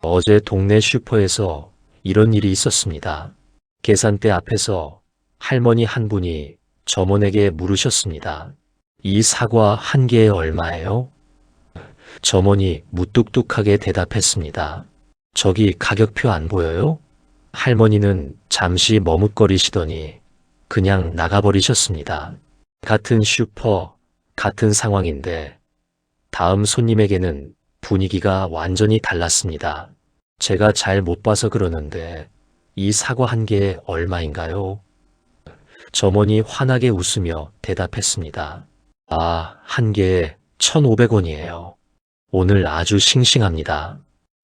어제 동네 슈퍼에서 이런 일이 있었습니다. 계산대 앞에서 할머니 한 분이 점원에게 물으셨습니다. 이 사과 한 개에 얼마예요? 점원이 무뚝뚝하게 대답했습니다. 저기 가격표 안 보여요? 할머니는 잠시 머뭇거리시더니 그냥 나가버리셨습니다. 같은 슈퍼, 같은 상황인데 다음 손님에게는 분위기가 완전히 달랐습니다. 제가 잘 못 봐서 그러는데 이 사과 한 개에 얼마인가요? 점원이 환하게 웃으며 대답했습니다. 아, 한 개에 1,500원이에요. 오늘 아주 싱싱합니다.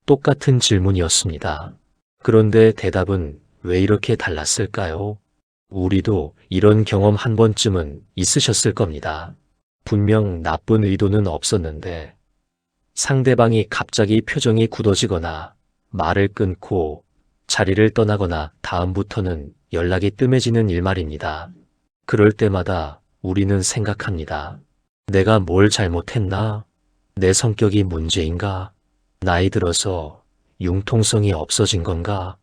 똑같은 질문이었습니다. 그런데 대답은 왜 이렇게 달랐을까요? 우리도 이런 경험 한 번쯤은 있으셨을 겁니다. 분명 나쁜 의도는 없었는데 상대방이 갑자기 표정이 굳어지거나 말을 끊고 자리를 떠나거나 다음부터는 연락이 뜸해지는 일 말입니다. 그럴 때마다 우리는 생각합니다. 내가 뭘 잘못했나? 내 성격이 문제인가? 나이 들어서 융통성이 없어진 건가?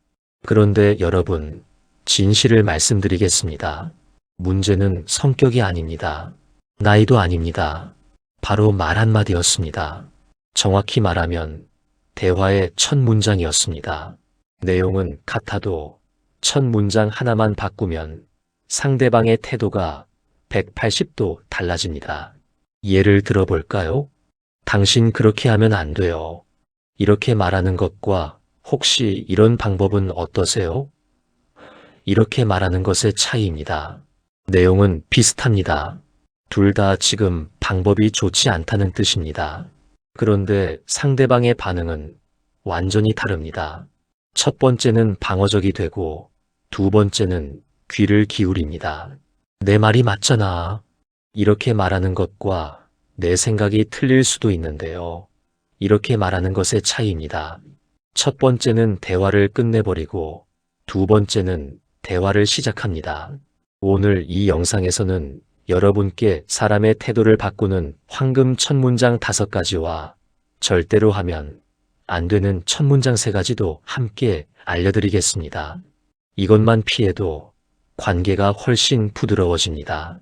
그런데 여러분, 진실을 말씀드리겠습니다. 문제는 성격이 아닙니다. 나이도 아닙니다. 바로 말 한마디였습니다. 정확히 말하면 대화의 첫 문장이었습니다. 내용은 같아도 첫 문장 하나만 바꾸면 상대방의 태도가 180도 달라집니다. 예를 들어볼까요? 당신 그렇게 하면 안 돼요. 이렇게 말하는 것과 혹시 이런 방법은 어떠세요? 이렇게 말하는 것의 차이입니다. 내용은 비슷합니다. 둘 다 지금 방법이 좋지 않다는 뜻입니다. 그런데 상대방의 반응은 완전히 다릅니다. 첫 번째는 방어적이 되고 두 번째는 귀를 기울입니다. 내 말이 맞잖아. 이렇게 말하는 것과 내 생각이 틀릴 수도 있는데요. 이렇게 말하는 것의 차이입니다. 첫 번째는 대화를 끝내버리고 두 번째는 대화를 시작합니다. 오늘 이 영상에서는 여러분께 사람의 태도를 바꾸는 황금 첫 문장 5가지와 절대로 하면 안 되는 첫 문장 3가지도 함께 알려드리겠습니다. 이것만 피해도 관계가 훨씬 부드러워집니다.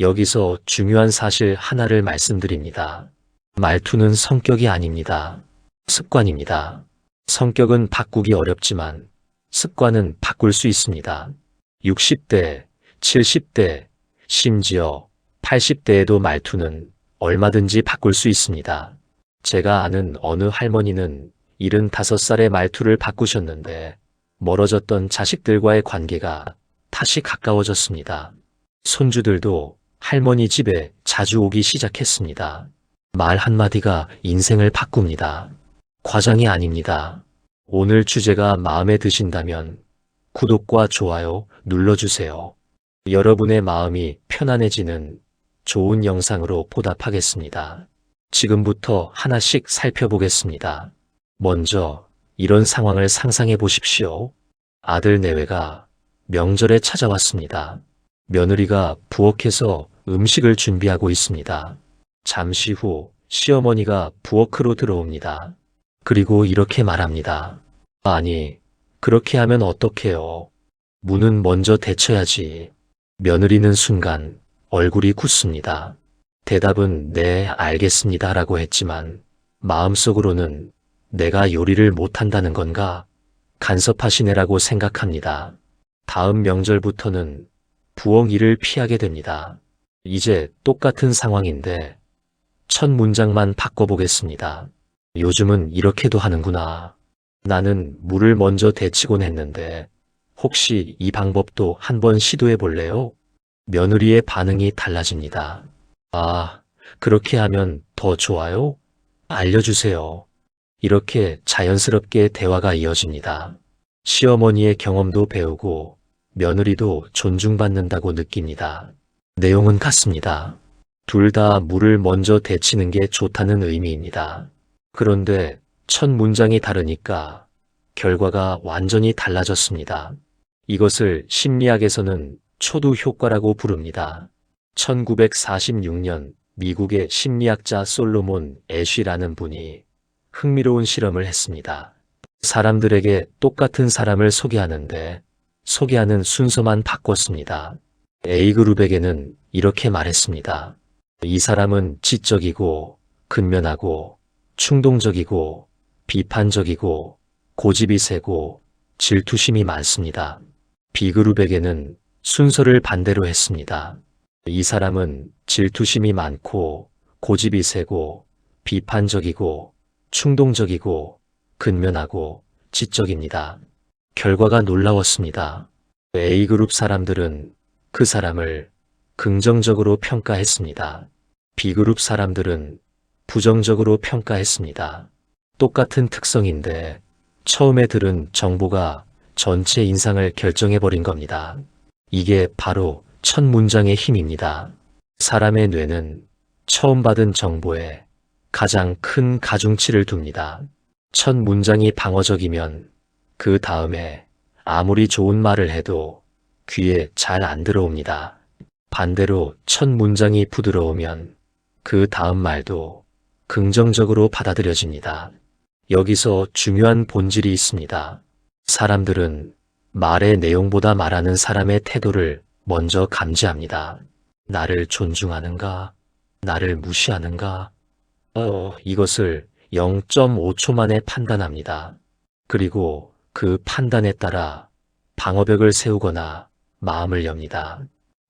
여기서 중요한 사실 하나를 말씀드립니다. 말투는 성격이 아닙니다. 습관입니다. 성격은 바꾸기 어렵지만 습관은 바꿀 수 있습니다. 60대, 70대, 심지어 80대에도 말투는 얼마든지 바꿀 수 있습니다. 제가 아는 어느 할머니는 75살의 말투를 바꾸셨는데 멀어졌던 자식들과의 관계가 다시 가까워졌습니다. 손주들도 할머니 집에 자주 오기 시작했습니다. 말 한마디가 인생을 바꿉니다. 과장이 아닙니다. 오늘 주제가 마음에 드신다면 구독과 좋아요 눌러주세요. 여러분의 마음이 편안해지는 좋은 영상으로 보답하겠습니다. 지금부터 하나씩 살펴보겠습니다. 먼저 이런 상황을 상상해 보십시오. 아들 내외가 명절에 찾아왔습니다. 며느리가 부엌에서 음식을 준비하고 있습니다. 잠시 후 시어머니가 부엌으로 들어옵니다. 그리고 이렇게 말합니다. 아니, 그렇게 하면 어떡해요? 문은 먼저 닫혀야지. 며느리는 순간 얼굴이 굳습니다. 대답은 네, 알겠습니다 라고 했지만 마음속으로는 내가 요리를 못한다는 건가? 간섭하시네라고 생각합니다. 다음 명절부터는 부엌 일을 피하게 됩니다. 이제 똑같은 상황인데 첫 문장만 바꿔보겠습니다. 요즘은 이렇게도 하는구나. 나는 물을 먼저 데치곤 했는데 혹시 이 방법도 한번 시도해 볼래요? 며느리의 반응이 달라집니다. 아, 그렇게 하면 더 좋아요? 알려주세요. 이렇게 자연스럽게 대화가 이어집니다. 시어머니의 경험도 배우고 며느리도 존중받는다고 느낍니다. 내용은 같습니다. 둘 다 물을 먼저 데치는 게 좋다는 의미입니다. 그런데 첫 문장이 다르니까 결과가 완전히 달라졌습니다. 이것을 심리학에서는 초두 효과라고 부릅니다. 1946년 미국의 심리학자 솔로몬 애쉬라는 분이 흥미로운 실험을 했습니다. 사람들에게 똑같은 사람을 소개하는데 소개하는 순서만 바꿨습니다. A그룹에게는 이렇게 말했습니다. 이 사람은 지적이고 근면하고 충동적이고 비판적이고 고집이 세고 질투심이 많습니다. B그룹에게는 순서를 반대로 했습니다. 이 사람은 질투심이 많고 고집이 세고 비판적이고 충동적이고 근면하고 지적입니다. 결과가 놀라웠습니다. A그룹 사람들은 그 사람을 긍정적으로 평가했습니다. B그룹 사람들은 부정적으로 평가했습니다. 똑같은 특성인데 처음에 들은 정보가 전체 인상을 결정해버린 겁니다. 이게 바로 첫 문장의 힘입니다. 사람의 뇌는 처음 받은 정보에 가장 큰 가중치를 둡니다. 첫 문장이 방어적이면 그 다음에 아무리 좋은 말을 해도 귀에 잘 안 들어옵니다. 반대로 첫 문장이 부드러우면 그 다음 말도 긍정적으로 받아들여집니다. 여기서 중요한 본질이 있습니다. 사람들은 말의 내용보다 말하는 사람의 태도를 먼저 감지합니다. 나를 존중하는가? 나를 무시하는가? 이것을 0.5초 만에 판단합니다. 그리고 그 판단에 따라 방어벽을 세우거나 마음을 엽니다.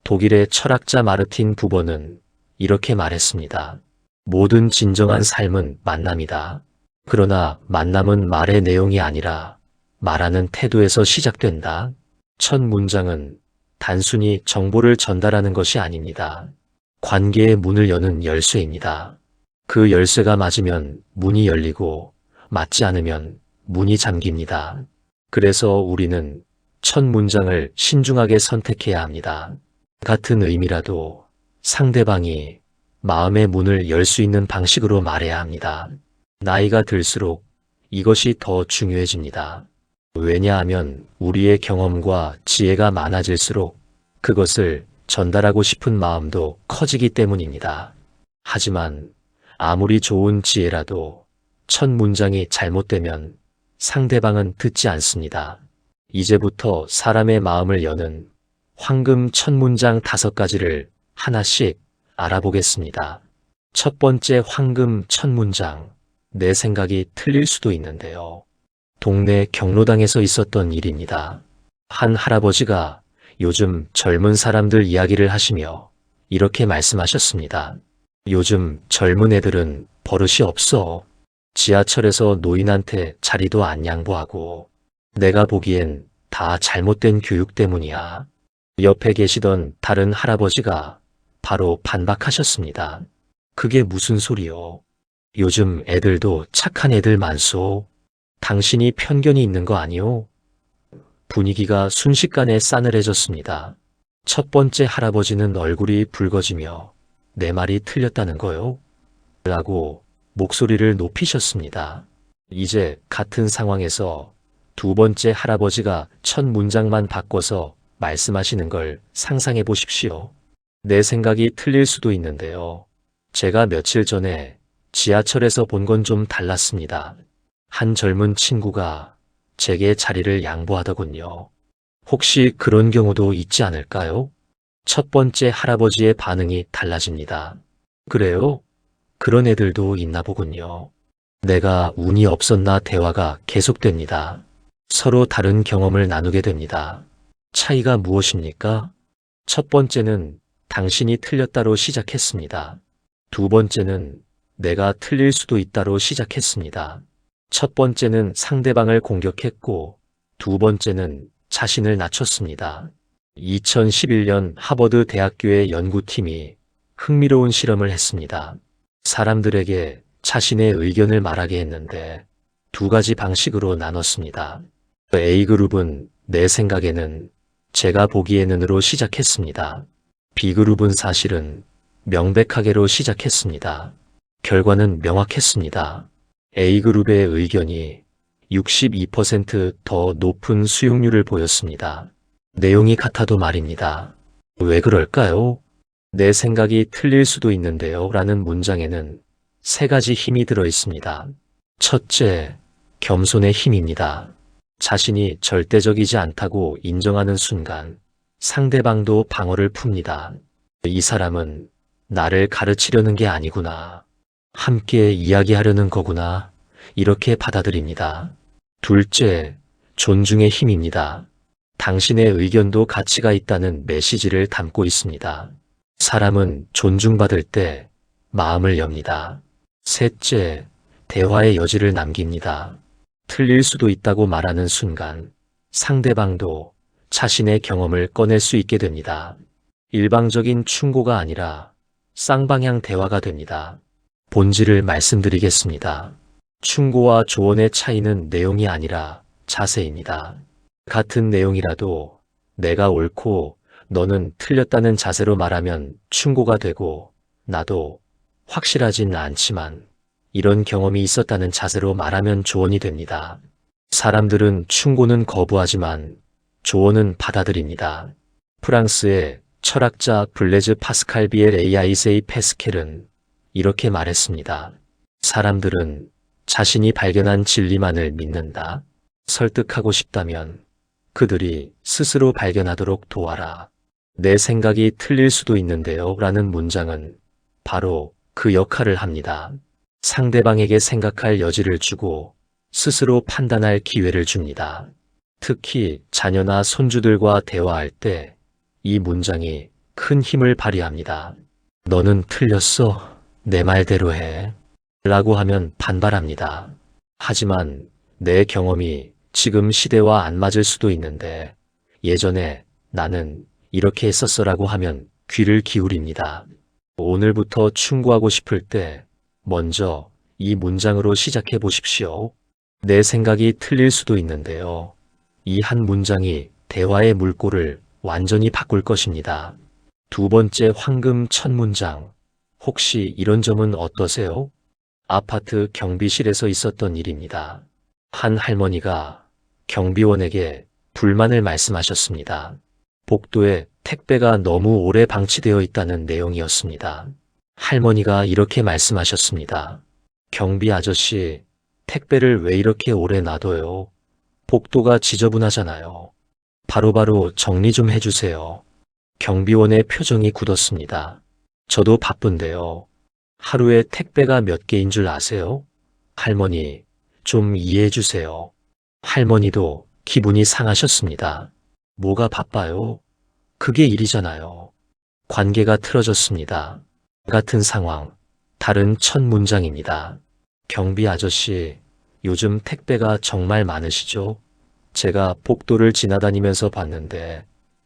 독일의 철학자 마르틴 부버는 이렇게 말했습니다. 모든 진정한 삶은 만남이다. 그러나 만남은 말의 내용이 아니라 말하는 태도에서 시작된다. 첫 문장은 단순히 정보를 전달하는 것이 아닙니다. 관계의 문을 여는 열쇠입니다. 그 열쇠가 맞으면 문이 열리고 맞지 않으면 문이 잠깁니다. 그래서 우리는 첫 문장을 신중하게 선택해야 합니다. 같은 의미라도 상대방이 마음의 문을 열 수 있는 방식으로 말해야 합니다. 나이가 들수록 이것이 더 중요해집니다. 왜냐하면 우리의 경험과 지혜가 많아질수록 그것을 전달하고 싶은 마음도 커지기 때문입니다. 하지만 아무리 좋은 지혜라도 첫 문장이 잘못되면 상대방은 듣지 않습니다. 이제부터 사람의 마음을 여는 황금 첫 문장 5가지를 하나씩 알아보겠습니다. 첫 번째 황금 첫 문장. 내 생각이 틀릴 수도 있는데요. 동네 경로당에서 있었던 일입니다. 한 할아버지가 요즘 젊은 사람들 이야기를 하시며 이렇게 말씀하셨습니다. 요즘 젊은 애들은 버릇이 없어. 지하철에서 노인한테 자리도 안 양보하고 내가 보기엔 다 잘못된 교육 때문이야. 옆에 계시던 다른 할아버지가 바로 반박하셨습니다. 그게 무슨 소리요? 요즘 애들도 착한 애들 많소. 당신이 편견이 있는 거 아니오? 분위기가 순식간에 싸늘해졌습니다. 첫 번째 할아버지는 얼굴이 붉어지며 내 말이 틀렸다는 거요? 라고 목소리를 높이셨습니다. 이제 같은 상황에서 두 번째 할아버지가 첫 문장만 바꿔서 말씀하시는 걸 상상해 보십시오. 내 생각이 틀릴 수도 있는데요. 제가 며칠 전에 지하철에서 본 건 좀 달랐습니다. 한 젊은 친구가 제게 자리를 양보하더군요. 혹시 그런 경우도 있지 않을까요? 첫 번째 할아버지의 반응이 달라집니다. 그래요? 그런 애들도 있나 보군요. 내가 운이 없었나 대화가 계속됩니다. 서로 다른 경험을 나누게 됩니다. 차이가 무엇입니까? 첫 번째는 당신이 틀렸다로 시작했습니다. 두 번째는 내가 틀릴 수도 있다로 시작했습니다. 첫 번째는 상대방을 공격했고 두 번째는 자신을 낮췄습니다. 2011년 하버드 대학교의 연구팀이 흥미로운 실험을 했습니다. 사람들에게 자신의 의견을 말하게 했는데 두 가지 방식으로 나눴습니다. A그룹은 내 생각에는, 제가 보기에는으로 시작했습니다. B그룹은 사실은, 명백하게로 시작했습니다. 결과는 명확했습니다. A그룹의 의견이 62% 높은 수용률을 보였습니다. 내용이 같아도 말입니다. 왜 그럴까요? 내 생각이 틀릴 수도 있는데요. 라는 문장에는 3가지 힘이 들어 있습니다. 첫째, 겸손의 힘입니다. 자신이 절대적이지 않다고 인정하는 순간 상대방도 방어를 풉니다. 이 사람은 나를 가르치려는 게 아니구나. 함께 이야기하려는 거구나. 이렇게 받아들입니다. 둘째, 존중의 힘입니다. 당신의 의견도 가치가 있다는 메시지를 담고 있습니다. 사람은 존중받을 때 마음을 엽니다. 셋째, 대화의 여지를 남깁니다. 틀릴 수도 있다고 말하는 순간 상대방도 자신의 경험을 꺼낼 수 있게 됩니다. 일방적인 충고가 아니라 쌍방향 대화가 됩니다. 본질을 말씀드리겠습니다. 충고와 조언의 차이는 내용이 아니라 자세입니다. 같은 내용이라도 내가 옳고 너는 틀렸다는 자세로 말하면 충고가 되고, 나도 확실하진 않지만 이런 경험이 있었다는 자세로 말하면 조언이 됩니다. 사람들은 충고는 거부하지만 조언은 받아들입니다. 프랑스의 철학자 블레즈 파스칼 비엘 에이아이세이 페스켈은 이렇게 말했습니다. 사람들은 자신이 발견한 진리만을 믿는다. 설득하고 싶다면 그들이 스스로 발견하도록 도와라. 내 생각이 틀릴 수도 있는데요. 라는 문장은 바로 그 역할을 합니다. 상대방에게 생각할 여지를 주고 스스로 판단할 기회를 줍니다. 특히 자녀나 손주들과 대화할 때 이 문장이 큰 힘을 발휘합니다. 너는 틀렸어. 내 말대로 해. 라고 하면 반발합니다. 하지만 내 경험이 지금 시대와 안 맞을 수도 있는데 예전에 나는 이렇게 했었어라고 하면 귀를 기울입니다. 오늘부터 충고하고 싶을 때 먼저 이 문장으로 시작해 보십시오. 내 생각이 틀릴 수도 있는데요. 이 한 문장이 대화의 물꼬를 완전히 바꿀 것입니다. 두 번째 황금 첫 문장. 혹시 이런 점은 어떠세요? 아파트 경비실에서 있었던 일입니다. 한 할머니가 경비원에게 불만을 말씀하셨습니다. 복도에 택배가 너무 오래 방치되어 있다는 내용이었습니다. 할머니가 이렇게 말씀하셨습니다. 경비 아저씨, 택배를 왜 이렇게 오래 놔둬요? 복도가 지저분하잖아요. 바로바로 정리 좀 해주세요. 경비원의 표정이 굳었습니다. 저도 바쁜데요. 하루에 택배가 몇 개인 줄 아세요? 할머니, 좀 이해해 주세요. 할머니도 기분이 상하셨습니다. 뭐가 바빠요? 그게 일이잖아요. 관계가 틀어졌습니다. 같은 상황, 다른 첫 문장입니다. 경비 아저씨, 요즘 택배가 정말 많으시죠? 제가 복도를 지나다니면서 봤는데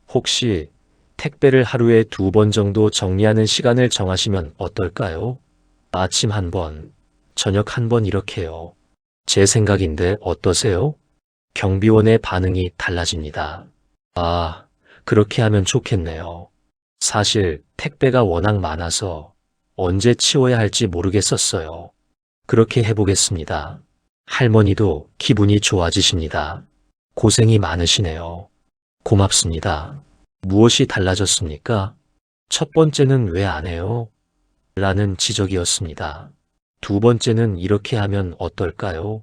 혹시 택배를 하루에 2번 정도 정리하는 시간을 정하시면 어떨까요? 아침 1번, 저녁 1번 이렇게요. 제 생각인데 어떠세요? 경비원의 반응이 달라집니다. 아, 그렇게 하면 좋겠네요. 사실 택배가 워낙 많아서 언제 치워야 할지 모르겠었어요. 그렇게 해보겠습니다. 할머니도 기분이 좋아지십니다. 고생이 많으시네요. 고맙습니다. 무엇이 달라졌습니까? 첫 번째는 왜 안 해요? 라는 지적이었습니다. 두 번째는 이렇게 하면 어떨까요?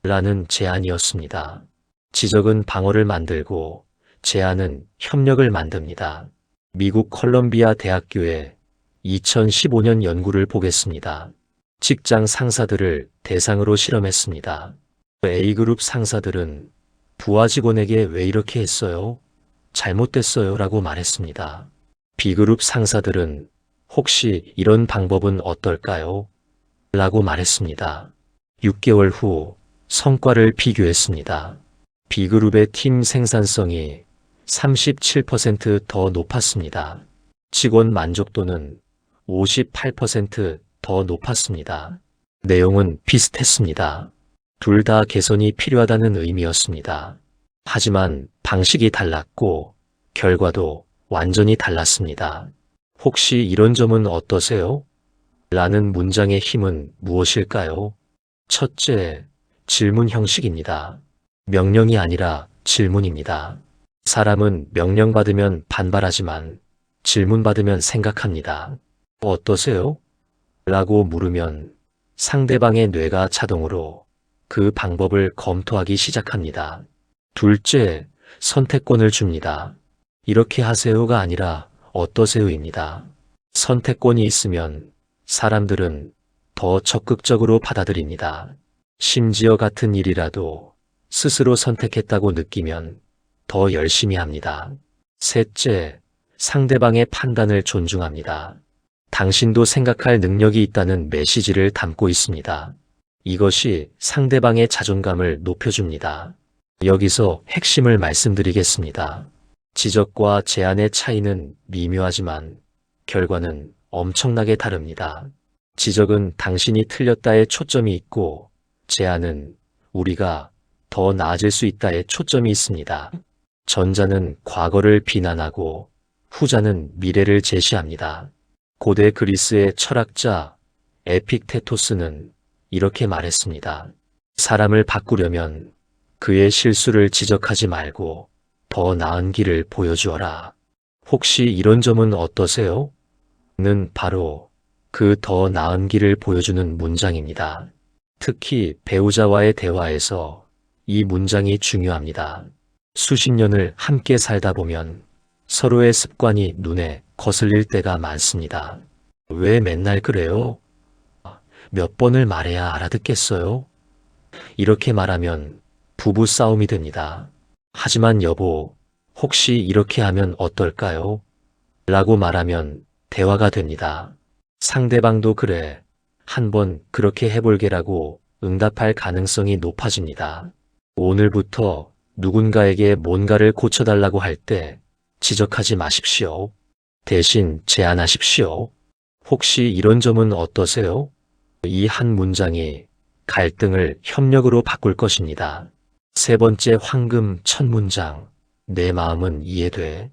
라는 제안이었습니다. 지적은 방어를 만들고 제안은 협력을 만듭니다. 미국 컬럼비아 대학교의 2015년 연구를 보겠습니다. 직장 상사들을 대상으로 실험했습니다. A그룹 상사들은 부하 직원에게 왜 이렇게 했어요? 잘못됐어요 라고 말했습니다. B그룹 상사들은 혹시 이런 방법은 어떨까요? 라고 말했습니다. 6개월 후 성과를 비교했습니다. B그룹의 팀 생산성이 37% 높았습니다. 직원 만족도는 58% 높았습니다. 내용은 비슷했습니다. 둘 다 개선이 필요하다는 의미였습니다. 하지만 방식이 달랐고 결과도 완전히 달랐습니다. 혹시 이런 점은 어떠세요? 라는 문장의 힘은 무엇일까요? 첫째, 질문 형식입니다. 명령이 아니라 질문입니다. 사람은 명령받으면 반발하지만 질문받으면 생각합니다. 어떠세요? 라고 물으면 상대방의 뇌가 자동으로 그 방법을 검토하기 시작합니다. 둘째, 선택권을 줍니다. 이렇게 하세요가 아니라 어떠세요입니다. 선택권이 있으면 사람들은 더 적극적으로 받아들입니다. 심지어 같은 일이라도 스스로 선택했다고 느끼면 더 열심히 합니다. 셋째, 상대방의 판단을 존중합니다. 당신도 생각할 능력이 있다는 메시지를 담고 있습니다. 이것이 상대방의 자존감을 높여줍니다. 여기서 핵심을 말씀드리겠습니다. 지적과 제안의 차이는 미묘하지만 결과는 엄청나게 다릅니다. 지적은 당신이 틀렸다에 초점이 있고 제안은 우리가 더 나아질 수 있다에 초점이 있습니다. 전자는 과거를 비난하고 후자는 미래를 제시합니다. 고대 그리스의 철학자 에픽테토스는 이렇게 말했습니다. 사람을 바꾸려면 그의 실수를 지적하지 말고 더 나은 길을 보여주어라. 혹시 이런 점은 어떠세요? 는 바로 그 더 나은 길을 보여주는 문장입니다. 특히 배우자와의 대화에서 이 문장이 중요합니다. 수십 년을 함께 살다 보면 서로의 습관이 눈에 거슬릴 때가 많습니다. 왜 맨날 그래요? 몇 번을 말해야 알아듣겠어요? 이렇게 말하면 부부 싸움이 됩니다. 하지만 여보, 혹시 이렇게 하면 어떨까요? 라고 말하면 대화가 됩니다. 상대방도 그래, 한번 그렇게 해볼게라고 응답할 가능성이 높아집니다. 오늘부터 누군가에게 뭔가를 고쳐달라고 할 때 지적하지 마십시오. 대신 제안하십시오. 혹시 이런 점은 어떠세요? 이 한 문장이 갈등을 협력으로 바꿀 것입니다. 세 번째 황금 첫 문장, 내 마음은 이해돼.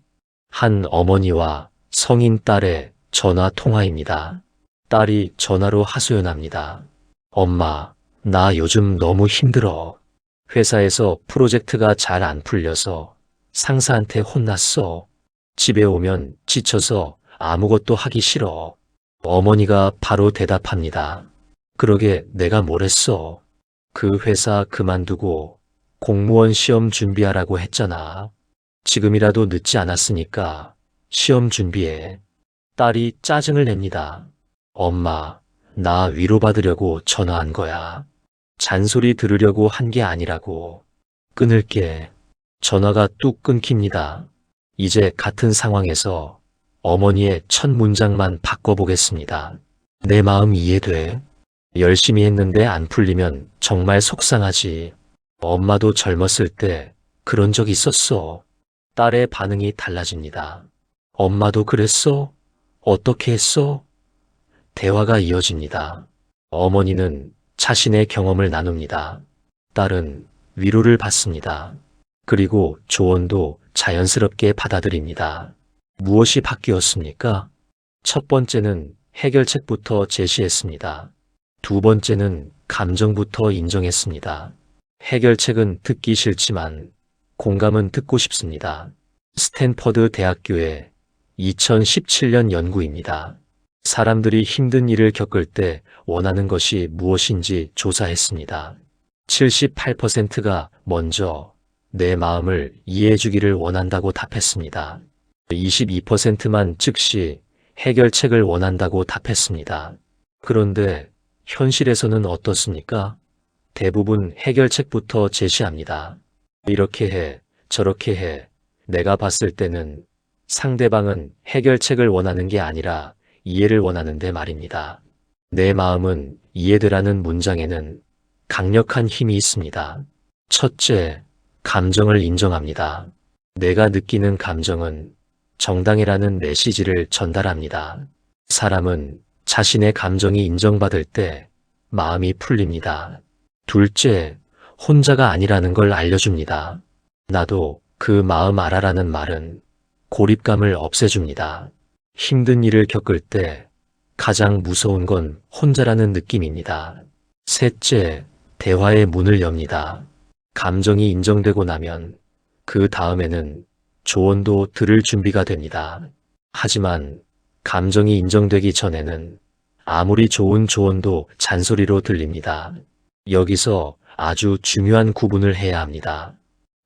한 어머니와 성인 딸의 전화 통화입니다. 딸이 전화로 하소연합니다. 엄마, 나 요즘 너무 힘들어. 회사에서 프로젝트가 잘 안 풀려서 상사한테 혼났어. 집에 오면 지쳐서 아무것도 하기 싫어. 어머니가 바로 대답합니다. 그러게 내가 뭘 했어. 그 회사 그만두고 공무원 시험 준비하라고 했잖아. 지금이라도 늦지 않았으니까 시험 준비해. 딸이 짜증을 냅니다. 엄마, 나 위로받으려고 전화한 거야. 잔소리 들으려고 한 게 아니라고. 끊을게. 전화가 뚝 끊깁니다. 이제 같은 상황에서 어머니의 첫 문장만 바꿔보겠습니다. 내 마음 이해돼. 열심히 했는데 안 풀리면 정말 속상하지. 엄마도 젊었을 때 그런 적 있었어. 딸의 반응이 달라집니다. 엄마도 그랬어? 어떻게 했어? 대화가 이어집니다. 어머니는 자신의 경험을 나눕니다. 딸은 위로를 받습니다. 그리고 조언도 자연스럽게 받아들입니다. 무엇이 바뀌었습니까? 첫 번째는 해결책부터 제시했습니다. 두 번째는 감정부터 인정했습니다. 해결책은 듣기 싫지만 공감은 듣고 싶습니다. 스탠퍼드 대학교의 2017년 연구입니다. 사람들이 힘든 일을 겪을 때 원하는 것이 무엇인지 조사했습니다. 78%가 먼저 내 마음을 이해해 주기를 원한다고 답했습니다. 22%만 즉시 해결책을 원한다고 답했습니다. 그런데 현실에서는 어떻습니까? 대부분 해결책부터 제시합니다. 이렇게 해, 저렇게 해. 내가 봤을 때는 상대방은 해결책을 원하는 게 아니라 이해를 원하는데 말입니다. 내 마음은 이해되라는 문장에는 강력한 힘이 있습니다. 첫째, 감정을 인정합니다. 내가 느끼는 감정은 정당이라는 메시지를 전달합니다. 사람은 자신의 감정이 인정받을 때 마음이 풀립니다. 둘째, 혼자가 아니라는 걸 알려줍니다. 나도 그 마음 알아라는 말은 고립감을 없애줍니다. 힘든 일을 겪을 때 가장 무서운 건 혼자라는 느낌입니다. 셋째, 대화의 문을 엽니다. 감정이 인정되고 나면 그 다음에는 조언도 들을 준비가 됩니다. 하지만 감정이 인정되기 전에는 아무리 좋은 조언도 잔소리로 들립니다. 여기서 아주 중요한 구분을 해야 합니다.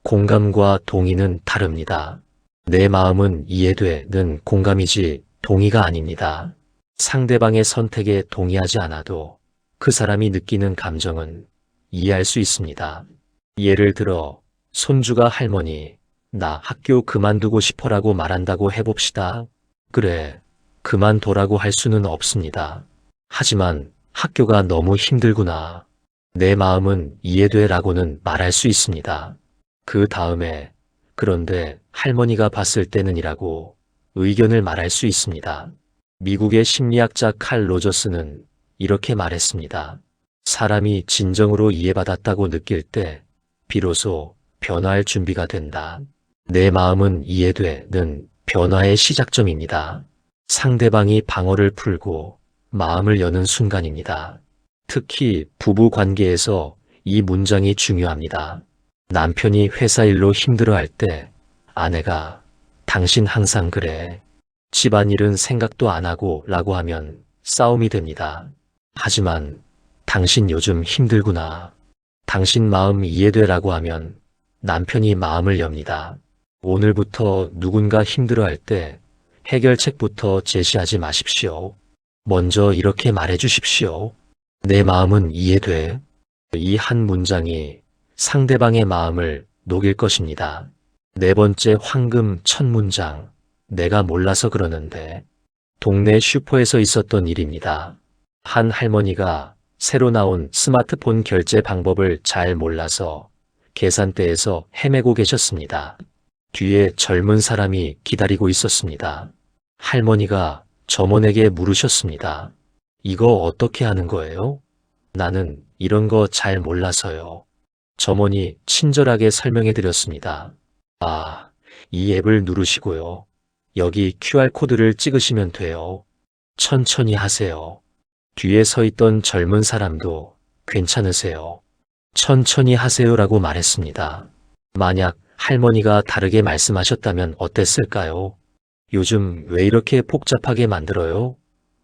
공감과 동의는 다릅니다. 내 마음은 이해되는 공감이지 동의가 아닙니다. 상대방의 선택에 동의하지 않아도 그 사람이 느끼는 감정은 이해할 수 있습니다. 예를 들어 손주가 할머니, 나 학교 그만두고 싶어라고 말한다고 해봅시다. 그래, 그만둬라고 할 수는 없습니다. 하지만 학교가 너무 힘들구나. 내 마음은 이해돼라고는 말할 수 있습니다. 그 다음에 그런데 할머니가 봤을 때는이라고 의견을 말할 수 있습니다. 미국의 심리학자 칼 로저스는 이렇게 말했습니다. 사람이 진정으로 이해받았다고 느낄 때 비로소 변화할 준비가 된다. 내 마음은 이해돼는 변화의 시작점입니다. 상대방이 방어를 풀고 마음을 여는 순간입니다. 특히 부부 관계에서 이 문장이 중요합니다. 남편이 회사 일로 힘들어할 때 아내가 당신 항상 그래. 집안일은 생각도 안 하고 라고 하면 싸움이 됩니다. 하지만 당신 요즘 힘들구나. 당신 마음 이해돼라고 하면 남편이 마음을 엽니다. 오늘부터 누군가 힘들어할 때 해결책부터 제시하지 마십시오. 먼저 이렇게 말해 주십시오. 내 마음은 이해돼. 이 한 문장이 상대방의 마음을 녹일 것입니다. 네 번째 황금 첫 문장. 내가 몰라서 그러는데. 동네 슈퍼에서 있었던 일입니다. 한 할머니가 새로 나온 스마트폰 결제 방법을 잘 몰라서 계산대에서 헤매고 계셨습니다. 뒤에 젊은 사람이 기다리고 있었습니다. 할머니가 점원에게 물으셨습니다. 이거 어떻게 하는 거예요? 나는 이런 거 잘 몰라서요. 점원이 친절하게 설명해 드렸습니다. 아, 이 앱을 누르시고요. 여기 QR코드를 찍으시면 돼요. 천천히 하세요. 뒤에 서 있던 젊은 사람도 괜찮으세요? 천천히 하세요라고 말했습니다. 만약 할머니가 다르게 말씀하셨다면 어땠을까요? 요즘 왜 이렇게 복잡하게 만들어요?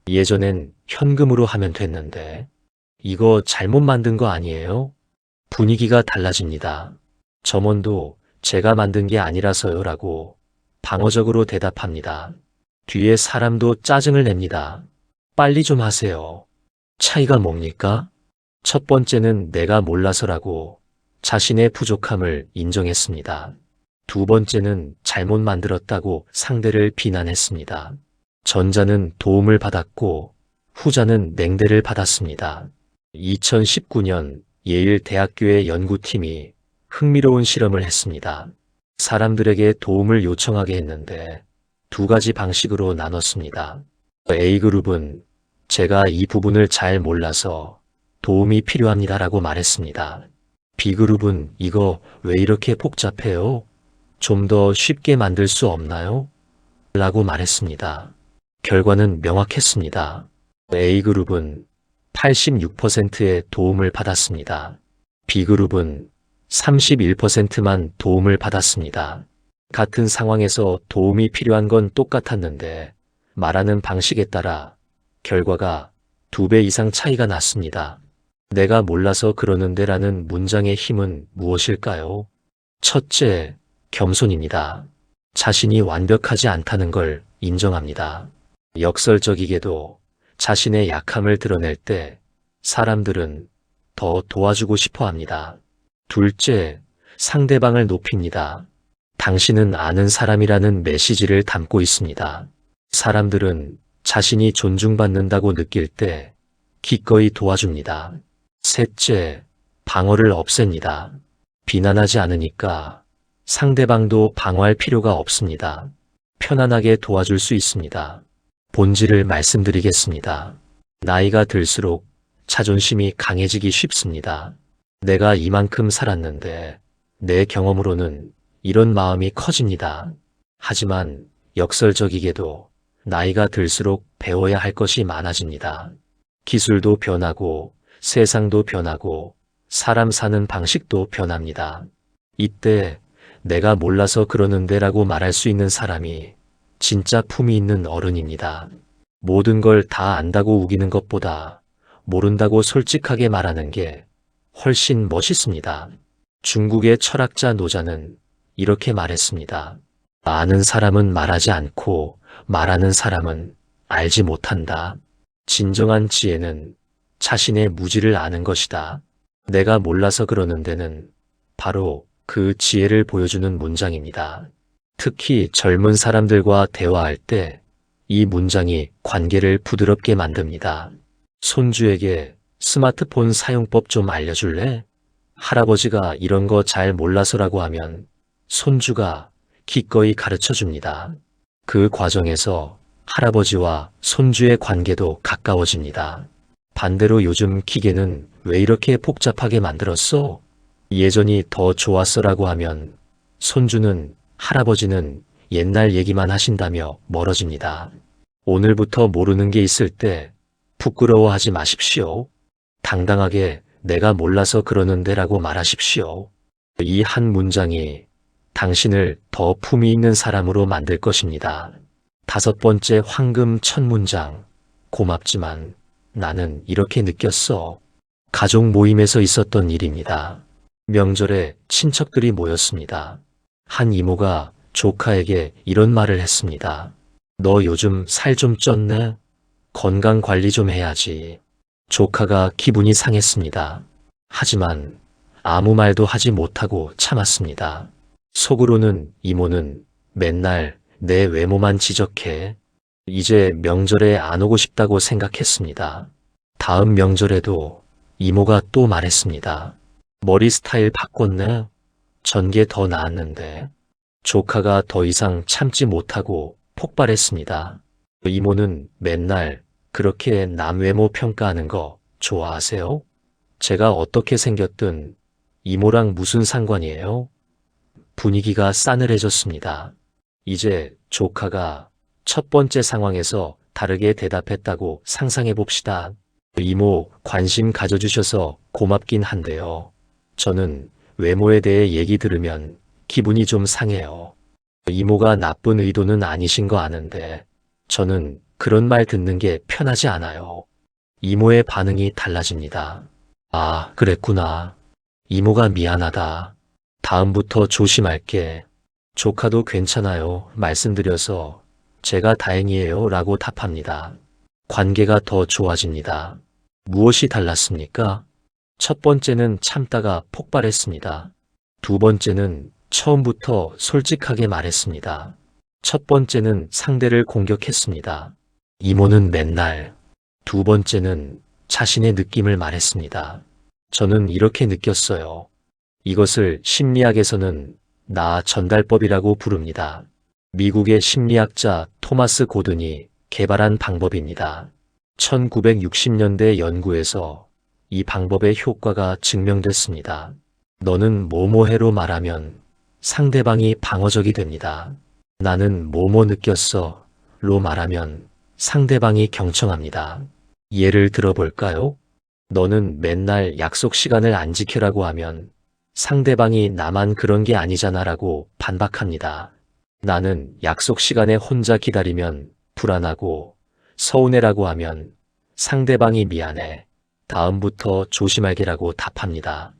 예전엔 현금으로 하면 됐는데. 이거 잘못 만든 거 아니에요? 분위기가 달라집니다. 점원도 제가 만든 게 아니라서요 라고 방어적으로 대답합니다. 뒤에 사람도 짜증을 냅니다. 빨리 좀 하세요. 차이가 뭡니까? 첫 번째는 내가 몰라서라고 자신의 부족함을 인정했습니다. 두 번째는 잘못 만들었다고 상대를 비난했습니다. 전자는 도움을 받았고 후자는 냉대를 받았습니다. 2019년 예일 대학교의 연구팀이 흥미로운 실험을 했습니다. 사람들에게 도움을 요청하게 했는데 두 가지 방식으로 나눴습니다. A그룹은 제가 이 부분을 잘 몰라서 도움이 필요합니다라고 말했습니다. B그룹은 이거 왜 이렇게 복잡해요? 좀 더 쉽게 만들 수 없나요? 라고 말했습니다. 결과는 명확했습니다. A그룹은 86%의 도움을 받았습니다. B그룹은 31%만 도움을 받았습니다. 같은 상황에서 도움이 필요한 건 똑같았는데 말하는 방식에 따라 결과가 2배 이상 차이가 났습니다. 내가 몰라서 그러는데 라는 문장의 힘은 무엇일까요? 첫째, 겸손입니다. 자신이 완벽하지 않다는 걸 인정합니다. 역설적이게도 자신의 약함을 드러낼 때 사람들은 더 도와주고 싶어 합니다. 둘째, 상대방을 높입니다. 당신은 아는 사람이라는 메시지를 담고 있습니다. 사람들은 자신이 존중받는다고 느낄 때 기꺼이 도와줍니다. 셋째, 방어를 없앱니다. 비난하지 않으니까 상대방도 방어할 필요가 없습니다. 편안하게 도와줄 수 있습니다. 본질을 말씀드리겠습니다. 나이가 들수록 자존심이 강해지기 쉽습니다. 내가 이만큼 살았는데 내 경험으로는 이런 마음이 커집니다. 하지만 역설적이게도 나이가 들수록 배워야 할 것이 많아집니다. 기술도 변하고 세상도 변하고 사람 사는 방식도 변합니다. 이때 내가 몰라서 그러는데 라고 말할 수 있는 사람이 진짜 품이 있는 어른입니다. 모든 걸 다 안다고 우기는 것보다 모른다고 솔직하게 말하는 게 훨씬 멋있습니다. 중국의 철학자 노자는 이렇게 말했습니다. 아는 사람은 말하지 않고 말하는 사람은 알지 못한다. 진정한 지혜는 자신의 무지를 아는 것이다. 내가 몰라서 그러는 데는 바로 그 지혜를 보여주는 문장입니다. 특히 젊은 사람들과 대화할 때 이 문장이 관계를 부드럽게 만듭니다. 손주에게 스마트폰 사용법 좀 알려줄래? 할아버지가 이런 거 잘 몰라서라고 하면 손주가 기꺼이 가르쳐 줍니다. 그 과정에서 할아버지와 손주의 관계도 가까워집니다. 반대로 요즘 기계는 왜 이렇게 복잡하게 만들었어? 예전이 더 좋았어라고 하면 손주는 할아버지는 옛날 얘기만 하신다며 멀어집니다. 오늘부터 모르는 게 있을 때 부끄러워하지 마십시오. 당당하게 내가 몰라서 그러는데라고 말하십시오. 이 한 문장이 당신을 더 품위 있는 사람으로 만들 것입니다. 5번째 황금 첫 문장. 고맙지만 나는 이렇게 느꼈어. 가족 모임에서 있었던 일입니다. 명절에 친척들이 모였습니다. 한 이모가 조카에게 이런 말을 했습니다. 너 요즘 살 좀 쪘네? 건강 관리 좀 해야지. 조카가 기분이 상했습니다. 하지만 아무 말도 하지 못하고 참았습니다. 속으로는 이모는 맨날 내 외모만 지적해. 이제 명절에 안 오고 싶다고 생각했습니다. 다음 명절에도 이모가 또 말했습니다. 머리 스타일 바꿨네? 전게 더 나았는데. 조카가 더 이상 참지 못하고 폭발했습니다. 이모는 맨날 그렇게 남 외모 평가하는 거 좋아하세요? 제가 어떻게 생겼든 이모랑 무슨 상관이에요? 분위기가 싸늘해졌습니다. 이제 조카가 첫 번째 상황에서 다르게 대답했다고 상상해 봅시다. 이모 관심 가져주셔서 고맙긴 한데요. 저는 외모에 대해 얘기 들으면 기분이 좀 상해요. 이모가 나쁜 의도는 아니신 거 아는데 저는 그런 말 듣는 게 편하지 않아요. 이모의 반응이 달라집니다. 아, 그랬구나. 이모가 미안하다. 다음부터 조심할게. 조카도 괜찮아요. 말씀드려서 제가 다행이에요. 라고 답합니다. 관계가 더 좋아집니다. 무엇이 달랐습니까? 첫 번째는 참다가 폭발했습니다. 두 번째는 처음부터 솔직하게 말했습니다. 첫 번째는 상대를 공격했습니다. 이모는 맨날. 두 번째는 자신의 느낌을 말했습니다. 저는 이렇게 느꼈어요. 이것을 심리학에서는 나 전달법이라고 부릅니다. 미국의 심리학자 토마스 고든이 개발한 방법입니다. 1960년대 연구에서 이 방법의 효과가 증명됐습니다. 너는 뭐뭐해로 말하면 상대방이 방어적이 됩니다. 나는 뭐뭐 느꼈어 로 말하면 상대방이 경청합니다. 예를 들어볼까요? 너는 맨날 약속 시간을 안 지켜라고 하면 상대방이 나만 그런 게 아니잖아 라고 반박합니다. 나는 약속 시간에 혼자 기다리면 불안하고 서운해라고 하면 상대방이 미안해. 다음부터 조심할게라고 답합니다.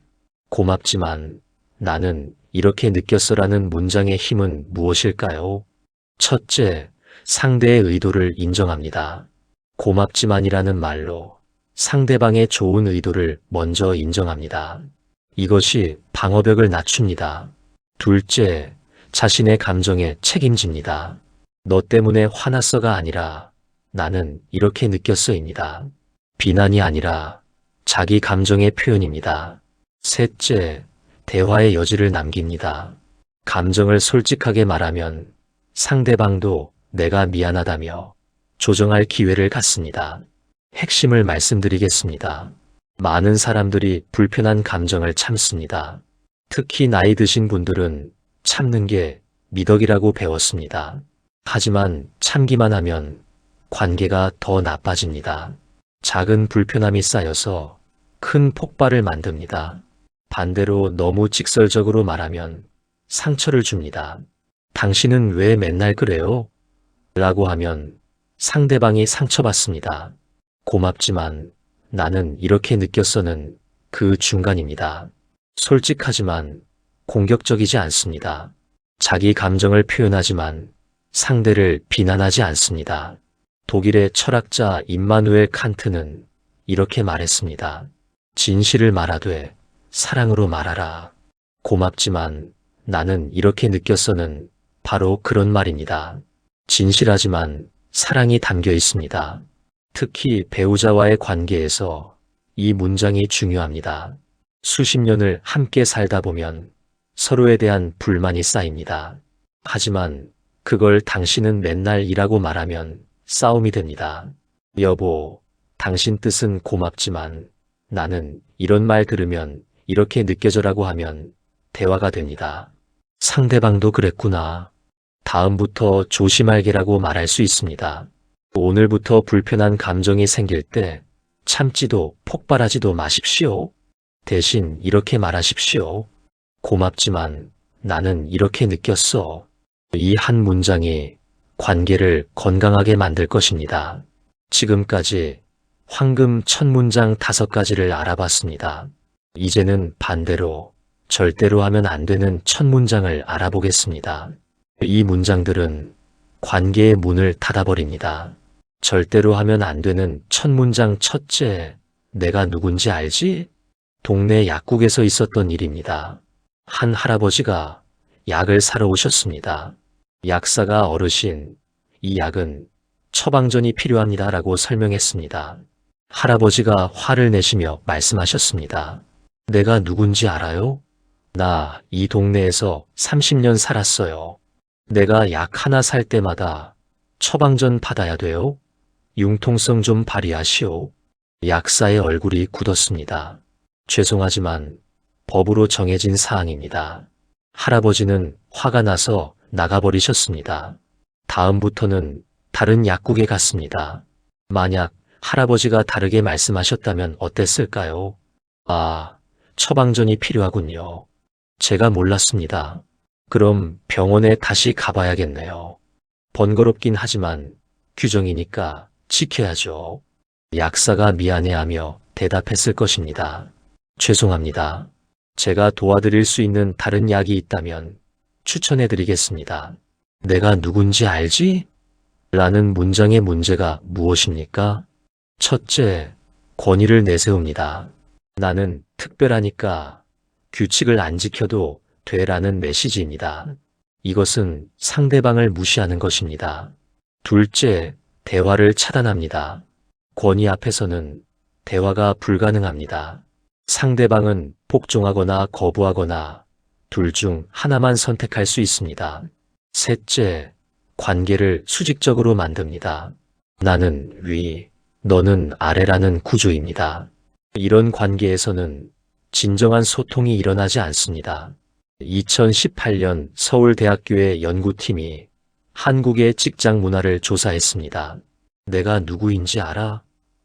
고맙지만 나는 이렇게 느꼈어라는 문장의 힘은 무엇일까요? 첫째, 상대의 의도를 인정합니다. 고맙지만이라는 말로 상대방의 좋은 의도를 먼저 인정합니다. 이것이 방어벽을 낮춥니다. 둘째, 자신의 감정에 책임집니다. 너 때문에 화났어가 아니라 나는 이렇게 느꼈어입니다. 비난이 아니라 자기 감정의 표현입니다. 셋째, 대화의 여지를 남깁니다. 감정을 솔직하게 말하면 상대방도 내가 미안하다며 조정할 기회를 갖습니다. 핵심을 말씀드리겠습니다. 많은 사람들이 불편한 감정을 참습니다. 특히 나이 드신 분들은 참는 게 미덕이라고 배웠습니다. 하지만 참기만 하면 관계가 더 나빠집니다. 작은 불편함이 쌓여서 큰 폭발을 만듭니다. 반대로 너무 직설적으로 말하면 상처를 줍니다. 당신은 왜 맨날 그래요? 라고 하면 상대방이 상처받습니다. 고맙지만 나는 이렇게 느꼈어는 그 중간입니다. 솔직하지만 공격적이지 않습니다. 자기 감정을 표현하지만 상대를 비난하지 않습니다. 독일의 철학자 임마누엘 칸트는 이렇게 말했습니다. 진실을 말하되 사랑으로 말하라. 고맙지만 나는 이렇게 느꼈어는 바로 그런 말입니다. 진실하지만 사랑이 담겨 있습니다. 특히 배우자와의 관계에서 이 문장이 중요합니다. 수십 년을 함께 살다 보면 서로에 대한 불만이 쌓입니다. 하지만 그걸 당신은 맨날 이라고 말하면 싸움이 됩니다. 여보, 당신 뜻은 고맙지만 나는 이런 말 들으면 이렇게 느껴져라고 하면 대화가 됩니다. 상대방도 그랬구나. 다음부터 조심할게라고 말할 수 있습니다. 오늘부터 불편한 감정이 생길 때 참지도 폭발하지도 마십시오. 대신 이렇게 말하십시오. 고맙지만 나는 이렇게 느꼈어. 이 한 문장이 관계를 건강하게 만들 것입니다. 지금까지 황금 첫 문장 5가지를 알아봤습니다. 이제는 반대로 절대로 하면 안 되는 첫 문장을 알아보겠습니다. 이 문장들은 관계의 문을 닫아버립니다. 절대로 하면 안 되는 첫 문장 첫째, 내가 누군지 알지? 동네 약국에서 있었던 일입니다. 한 할아버지가 약을 사러 오셨습니다. 약사가 어르신, 이 약은 처방전이 필요합니다 라고 설명했습니다. 할아버지가 화를 내시며 말씀하셨습니다. 내가 누군지 알아요? 나 이 동네에서 30년 살았어요. 내가 약 하나 살 때마다 처방전 받아야 돼요? 융통성 좀 발휘하시오. 약사의 얼굴이 굳었습니다. 죄송하지만 법으로 정해진 사항입니다. 할아버지는 화가 나서 나가버리셨습니다. 다음부터는 다른 약국에 갔습니다. 만약 할아버지가 다르게 말씀하셨다면 어땠을까요? 아, 처방전이 필요하군요. 제가 몰랐습니다. 그럼 병원에 다시 가봐야겠네요. 번거롭긴 하지만 규정이니까 지켜야죠. 약사가 미안해하며 대답했을 것입니다. 죄송합니다. 제가 도와드릴 수 있는 다른 약이 있다면 추천해드리겠습니다. 내가 누군지 알지? 라는 문장의 문제가 무엇입니까? 첫째, 권위를 내세웁니다. 나는 특별하니까 규칙을 안 지켜도 되라는 메시지입니다. 이것은 상대방을 무시하는 것입니다. 둘째, 대화를 차단합니다. 권위 앞에서는 대화가 불가능합니다. 상대방은 복종하거나 거부하거나 둘 중 하나만 선택할 수 있습니다. 셋째, 관계를 수직적으로 만듭니다. 나는 위, 너는 아래라는 구조입니다. 이런 관계에서는 진정한 소통이 일어나지 않습니다. 2018년 서울대학교의 연구팀이 한국의 직장 문화를 조사했습니다. 내가 누구인지 알아?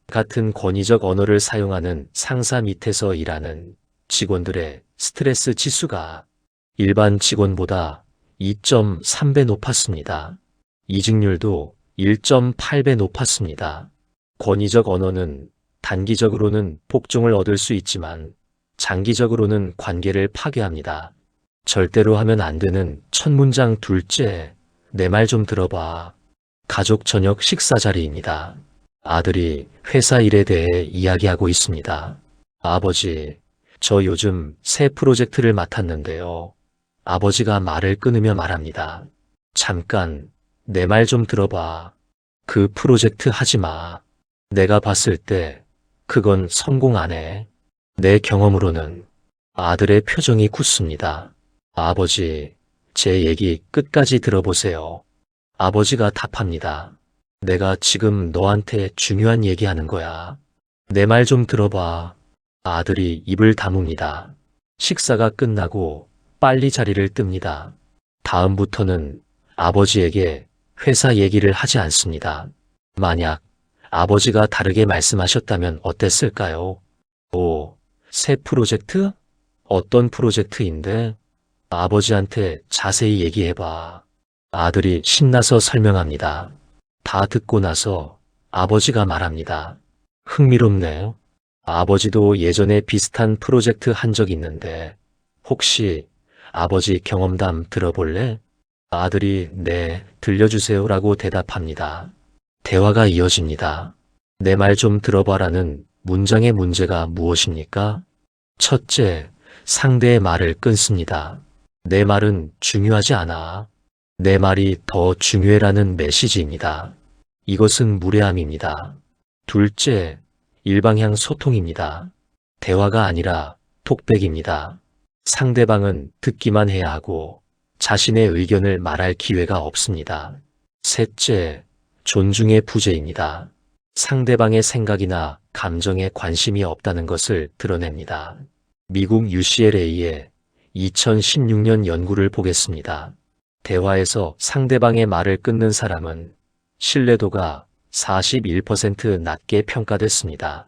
같은 권위적 언어를 사용하는 상사 밑에서 일하는 직원들의 스트레스 지수가 일반 직원보다 2.3배 높았습니다. 이직률도 1.8배 높았습니다. 권위적 언어는 단기적으로는 복종을 얻을 수 있지만 장기적으로는 관계를 파괴합니다. 절대로 하면 안 되는 첫 문장 둘째, 내 말 좀 들어봐. 가족 저녁 식사 자리입니다. 아들이 회사 일에 대해 이야기하고 있습니다. 아버지, 저 요즘 새 프로젝트를 맡았는데요. 아버지가 말을 끊으며 말합니다. 잠깐, 내 말 좀 들어봐. 그 프로젝트 하지 마. 내가 봤을 때 그건 성공 안 해. 내 경험으로는. 아들의 표정이 굳습니다. 아버지, 제 얘기 끝까지 들어보세요. 아버지가 답합니다. 내가 지금 너한테 중요한 얘기하는 거야. 내 말 좀 들어봐. 아들이 입을 다뭅니다. 식사가 끝나고 빨리 자리를 뜹니다. 다음부터는 아버지에게 회사 얘기를 하지 않습니다. 만약 아버지가 다르게 말씀하셨다면 어땠을까요? 오, 새 프로젝트? 어떤 프로젝트인데? 아버지한테 자세히 얘기해봐. 아들이 신나서 설명합니다. 다 듣고 나서 아버지가 말합니다. 흥미롭네요. 아버지도 예전에 비슷한 프로젝트 한 적 있는데 혹시 아버지 경험담 들어볼래? 아들이 네, 들려주세요라고 대답합니다. 대화가 이어집니다. 내 말 좀 들어봐라는 문장의 문제가 무엇입니까? 첫째, 상대의 말을 끊습니다. 내 말은 중요하지 않아. 내 말이 더 중요해라는 메시지입니다. 이것은 무례함입니다. 둘째, 일방향 소통입니다. 대화가 아니라 톡백입니다. 상대방은 듣기만 해야 하고 자신의 의견을 말할 기회가 없습니다. 셋째, 존중의 부재입니다. 상대방의 생각이나 감정에 관심이 없다는 것을 드러냅니다. 미국 UCLA의 2016년 연구를 보겠습니다. 대화에서 상대방의 말을 끊는 사람은 신뢰도가 41% 낮게 평가됐습니다.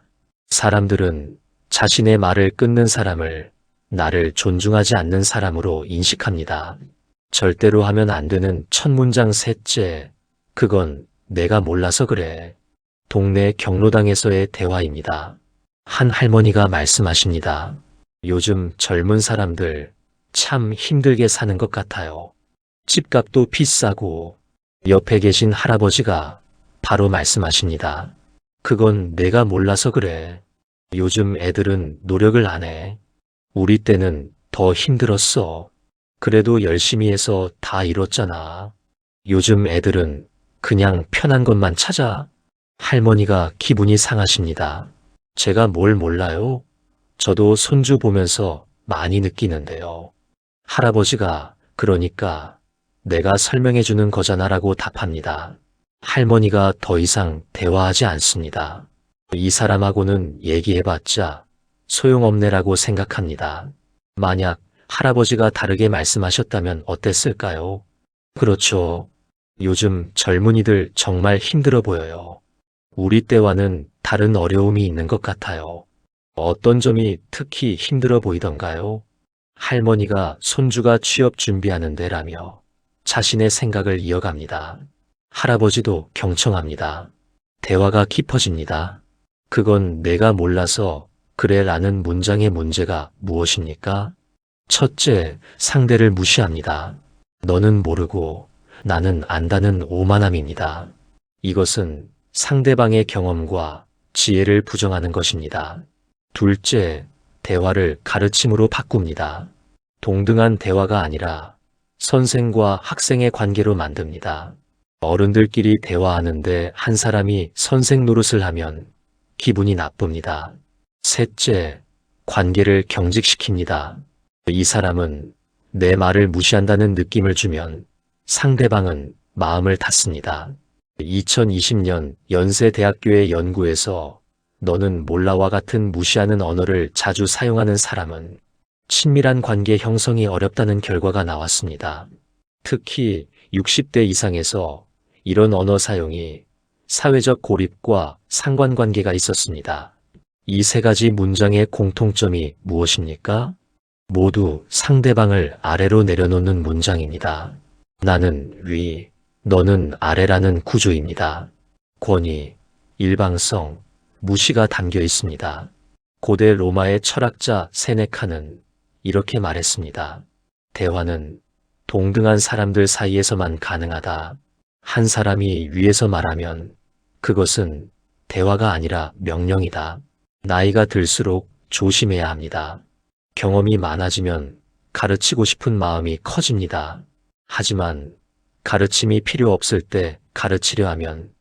사람들은 자신의 말을 끊는 사람을 나를 존중하지 않는 사람으로 인식합니다. 절대로 하면 안 되는 첫 문장 셋째, 그건 내가 몰라서 그래. 동네 경로당에서의 대화입니다. 한 할머니가 말씀하십니다. 요즘 젊은 사람들 참 힘들게 사는 것 같아요. 집값도 비싸고. 옆에 계신 할아버지가 바로 말씀하십니다. 그건 내가 몰라서 그래. 요즘 애들은 노력을 안 해. 우리 때는 더 힘들었어. 그래도 열심히 해서 다 이뤘잖아. 요즘 애들은 그냥 편한 것만 찾아. 할머니가 기분이 상하십니다. 제가 뭘 몰라요? 저도 손주 보면서 많이 느끼는데요. 할아버지가 그러니까 내가 설명해 주는 거잖아라고 답합니다. 할머니가 더 이상 대화하지 않습니다. 이 사람하고는 얘기해봤자 소용없네라고 생각합니다. 만약 할아버지가 다르게 말씀하셨다면 어땠을까요? 그렇죠. 요즘 젊은이들 정말 힘들어 보여요. 우리 때와는 다른 어려움이 있는 것 같아요. 어떤 점이 특히 힘들어 보이던가요? 할머니가 손주가 취업 준비하는 데라며 자신의 생각을 이어갑니다. 할아버지도 경청합니다. 대화가 깊어집니다. 그건 내가 몰라서 그래 라는 문장의 문제가 무엇입니까? 첫째, 상대를 무시합니다. 너는 모르고 나는 안다는 오만함입니다. 이것은 상대방의 경험과 지혜를 부정하는 것입니다. 둘째, 대화를 가르침으로 바꿉니다. 동등한 대화가 아니라 선생과 학생의 관계로 만듭니다. 어른들끼리 대화하는데 한 사람이 선생 노릇을 하면 기분이 나쁩니다. 셋째, 관계를 경직시킵니다. 이 사람은 내 말을 무시한다는 느낌을 주면 상대방은 마음을 닫습니다. 2020년 연세대학교의 연구에서 너는 몰라와 같은 무시하는 언어를 자주 사용하는 사람은 친밀한 관계 형성이 어렵다는 결과가 나왔습니다. 특히 60대 이상에서 이런 언어 사용이 사회적 고립과 상관관계가 있었습니다. 이 세 가지 문장의 공통점이 무엇입니까? 모두 상대방을 아래로 내려놓는 문장입니다. 나는 위, 너는 아래라는 구조입니다. 권위, 일방성, 무시가 담겨 있습니다. 고대 로마의 철학자 세네카는 이렇게 말했습니다. 대화는 동등한 사람들 사이에서만 가능하다. 한 사람이 위에서 말하면 그것은 대화가 아니라 명령이다. 나이가 들수록 조심해야 합니다. 경험이 많아지면 가르치고 싶은 마음이 커집니다. 하지만 가르침이 필요 없을 때 가르치려 하면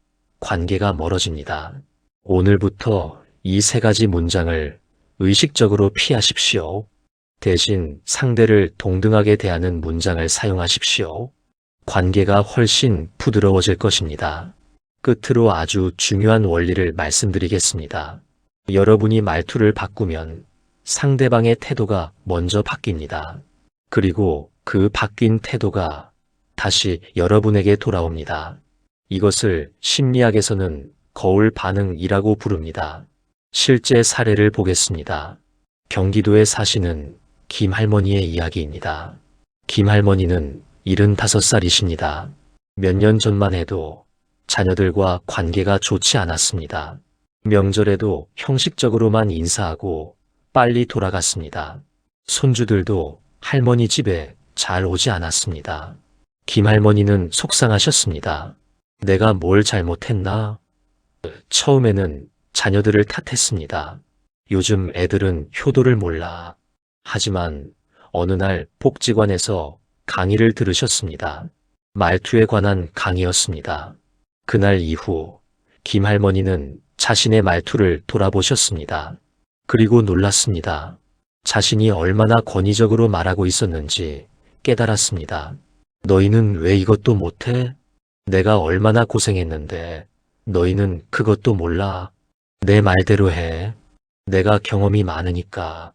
관계가 멀어집니다. 오늘부터 이 세 가지 문장을 의식적으로 피하십시오. 대신 상대를 동등하게 대하는 문장을 사용하십시오. 관계가 훨씬 부드러워질 것입니다. 끝으로 아주 중요한 원리를 말씀드리겠습니다. 여러분이 말투를 바꾸면 상대방의 태도가 먼저 바뀝니다. 그리고 그 바뀐 태도가 다시 여러분에게 돌아옵니다. 이것을 심리학에서는 거울 반응이라고 부릅니다. 실제 사례를 보겠습니다. 경기도에 사시는 김 할머니의 이야기입니다. 김 할머니는 75살이십니다. 몇 년 전만 해도 자녀들과 관계가 좋지 않았습니다. 명절에도 형식적으로만 인사하고 빨리 돌아갔습니다. 손주들도 할머니 집에 잘 오지 않았습니다. 김할머니는 속상하셨습니다. 내가 뭘 잘못했나? 처음에는 자녀들을 탓했습니다. 요즘 애들은 효도를 몰라. 하지만 어느 날 복지관에서 강의를 들으셨습니다. 말투에 관한 강의였습니다. 그날 이후 김할머니는 자신의 말투를 돌아보셨습니다. 그리고 놀랐습니다. 자신이 얼마나 권위적으로 말하고 있었는지 깨달았습니다. 너희는 왜 이것도 못해? 내가 얼마나 고생했는데 너희는 그것도 몰라. 내 말대로 해. 내가 경험이 많으니까.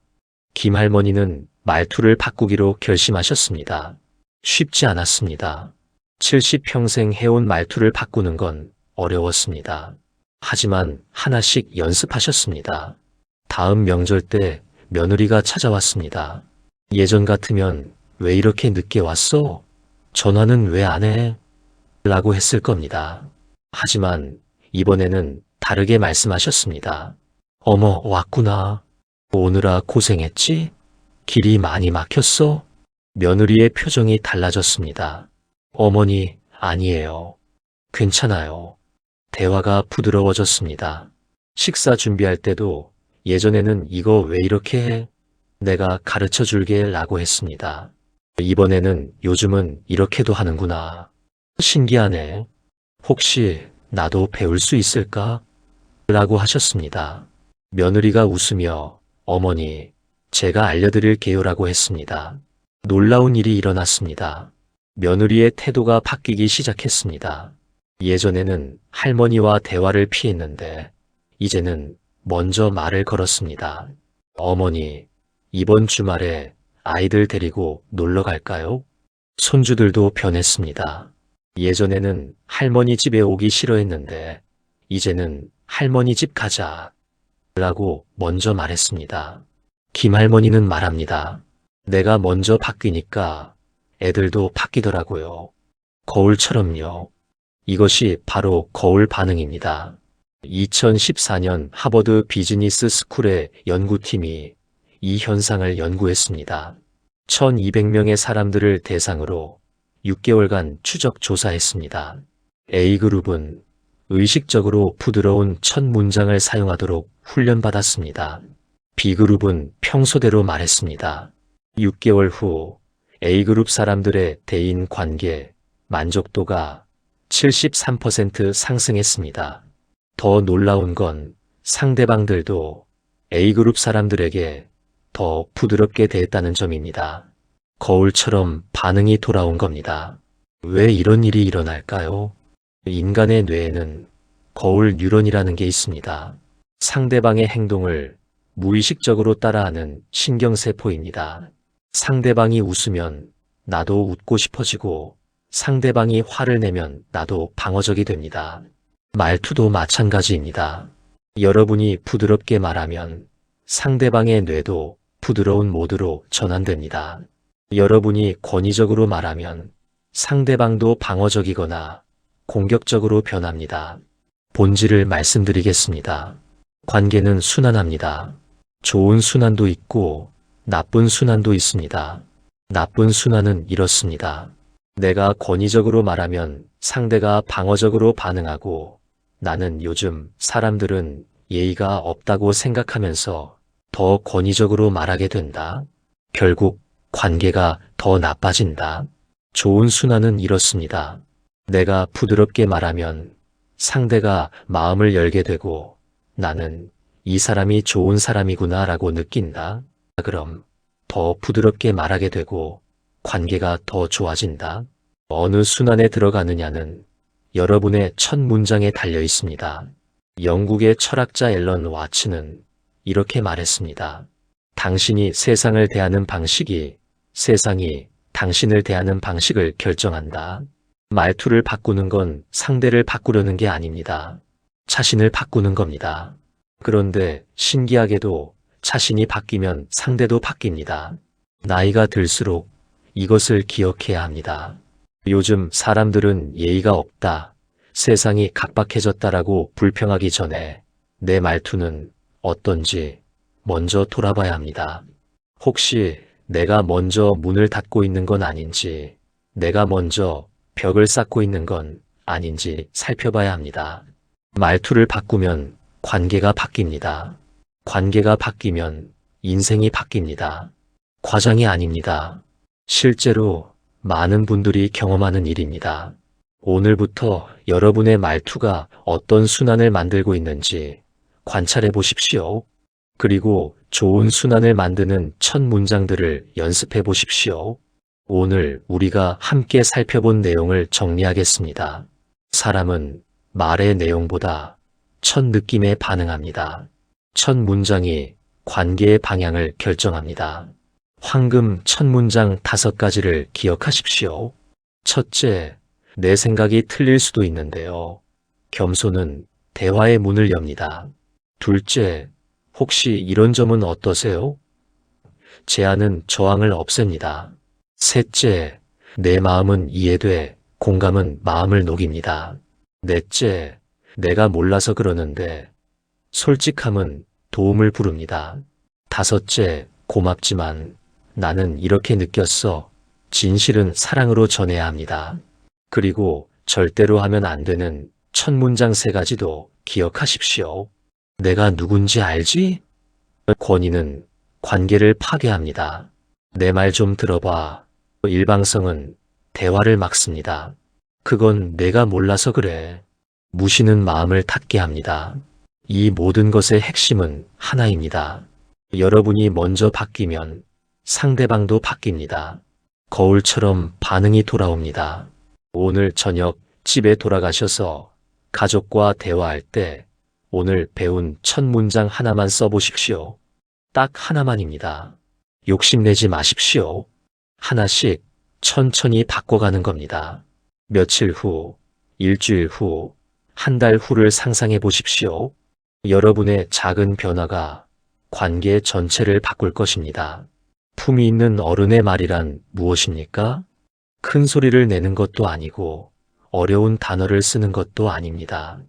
김할머니는 말투를 바꾸기로 결심하셨습니다. 쉽지 않았습니다. 70평생 해온 말투를 바꾸는 건 어려웠습니다. 하지만 하나씩 연습하셨습니다. 다음 명절 때 며느리가 찾아왔습니다. 예전 같으면 왜 이렇게 늦게 왔어? 전화는 왜 안 해? 라고 했을 겁니다. 하지만 이번에는 다르게 말씀하셨습니다. 어머, 왔구나. 오느라 고생했지? 길이 많이 막혔어? 며느리의 표정이 달라졌습니다. 어머니, 아니에요. 괜찮아요. 대화가 부드러워졌습니다. 식사 준비할 때도 예전에는 이거 왜 이렇게 해? 내가 가르쳐 줄게 라고 했습니다. 이번에는 요즘은 이렇게도 하는구나. 신기하네. 혹시 나도 배울 수 있을까? 라고 하셨습니다. 며느리가 웃으며 어머니, 제가 알려드릴게요 라고 했습니다. 놀라운 일이 일어났습니다. 며느리의 태도가 바뀌기 시작했습니다. 예전에는 할머니와 대화를 피했는데 이제는 먼저 말을 걸었습니다. 어머니, 이번 주말에 아이들 데리고 놀러 갈까요? 손주들도 변했습니다. 예전에는 할머니 집에 오기 싫어했는데 이제는 할머니 집 가자 라고 먼저 말했습니다. 김할머니는 말합니다. 내가 먼저 바뀌니까 애들도 바뀌더라고요. 거울처럼요. 이것이 바로 거울 반응입니다. 2014년 하버드 비즈니스 스쿨의 연구팀이 이 현상을 연구했습니다. 1200명의 사람들을 대상으로 6개월간 추적 조사했습니다. A그룹은 의식적으로 부드러운 첫 문장을 사용하도록 훈련받았습니다. B그룹은 평소대로 말했습니다. 6개월 후 A그룹 사람들의 대인 관계 만족도가 73% 상승했습니다. 더 놀라운 건 상대방들도 A그룹 사람들에게 더 부드럽게 대했다는 점입니다. 거울처럼 반응이 돌아온 겁니다. 왜 이런 일이 일어날까요? 인간의 뇌에는 거울 뉴런이라는 게 있습니다. 상대방의 행동을 무의식적으로 따라하는 신경세포입니다. 상대방이 웃으면 나도 웃고 싶어지고 상대방이 화를 내면 나도 방어적이 됩니다. 말투도 마찬가지입니다. 여러분이 부드럽게 말하면 상대방의 뇌도 부드러운 모드로 전환됩니다. 여러분이 권위적으로 말하면 상대방도 방어적이거나 공격적으로 변합니다. 본질을 말씀드리겠습니다. 관계는 순환합니다. 좋은 순환도 있고 나쁜 순환도 있습니다. 나쁜 순환은 이렇습니다. 내가 권위적으로 말하면 상대가 방어적으로 반응하고 나는 요즘 사람들은 예의가 없다고 생각하면서 더 권위적으로 말하게 된다. 결국 관계가 더 나빠진다. 좋은 순환은 이렇습니다. 내가 부드럽게 말하면 상대가 마음을 열게 되고 나는 이 사람이 좋은 사람이구나 라고 느낀다. 그럼 더 부드럽게 말하게 되고 관계가 더 좋아진다. 어느 순환에 들어가느냐는 여러분의 첫 문장에 달려 있습니다. 영국의 철학자 앨런 와츠는 이렇게 말했습니다. 당신이 세상을 대하는 방식이 세상이 당신을 대하는 방식을 결정한다. 말투를 바꾸는 건 상대를 바꾸려는 게 아닙니다. 자신을 바꾸는 겁니다. 그런데 신기하게도 자신이 바뀌면 상대도 바뀝니다. 나이가 들수록 이것을 기억해야 합니다. 요즘 사람들은 예의가 없다, 세상이 각박해졌다라고 불평하기 전에 내 말투는 어떤지 먼저 돌아봐야 합니다. 혹시 내가 먼저 문을 닫고 있는 건 아닌지, 내가 먼저 벽을 쌓고 있는 건 아닌지 살펴봐야 합니다. 말투를 바꾸면 관계가 바뀝니다. 관계가 바뀌면 인생이 바뀝니다. 과장이 아닙니다. 실제로 많은 분들이 경험하는 일입니다. 오늘부터 여러분의 말투가 어떤 순환을 만들고 있는지 관찰해 보십시오. 그리고 좋은 순환을 만드는 첫 문장들을 연습해 보십시오. 오늘 우리가 함께 살펴본 내용을 정리하겠습니다. 사람은 말의 내용보다 첫 느낌에 반응합니다. 첫 문장이 관계의 방향을 결정합니다. 황금 첫 문장 5가지를 기억하십시오. 첫째, 내 생각이 틀릴 수도 있는데요. 겸손은 대화의 문을 엽니다. 둘째, 혹시 이런 점은 어떠세요? 제안은 저항을 없앱니다. 셋째, 내 마음은 이해돼, 공감은 마음을 녹입니다. 넷째, 내가 몰라서 그러는데, 솔직함은 도움을 부릅니다. 다섯째, 고맙지만 나는 이렇게 느꼈어. 진실은 사랑으로 전해야 합니다. 그리고 절대로 하면 안 되는 첫 문장 3가지도 기억하십시오. 내가 누군지 알지? 권위는 관계를 파괴합니다. 내 말 좀 들어봐. 일방성은 대화를 막습니다. 그건 내가 몰라서 그래. 무시는 마음을 닫게 합니다. 이 모든 것의 핵심은 하나입니다. 여러분이 먼저 바뀌면 상대방도 바뀝니다. 거울처럼 반응이 돌아옵니다. 오늘 저녁 집에 돌아가셔서 가족과 대화할 때 오늘 배운 첫 문장 하나만 써보십시오. 딱 하나만입니다. 욕심내지 마십시오. 하나씩 천천히 바꿔가는 겁니다. 며칠 후, 일주일 후, 한 달 후를 상상해 보십시오. 여러분의 작은 변화가 관계 전체를 바꿀 것입니다. 품이 있는 어른의 말이란 무엇입니까? 큰 소리를 내는 것도 아니고 어려운 단어를 쓰는 것도 아닙니다.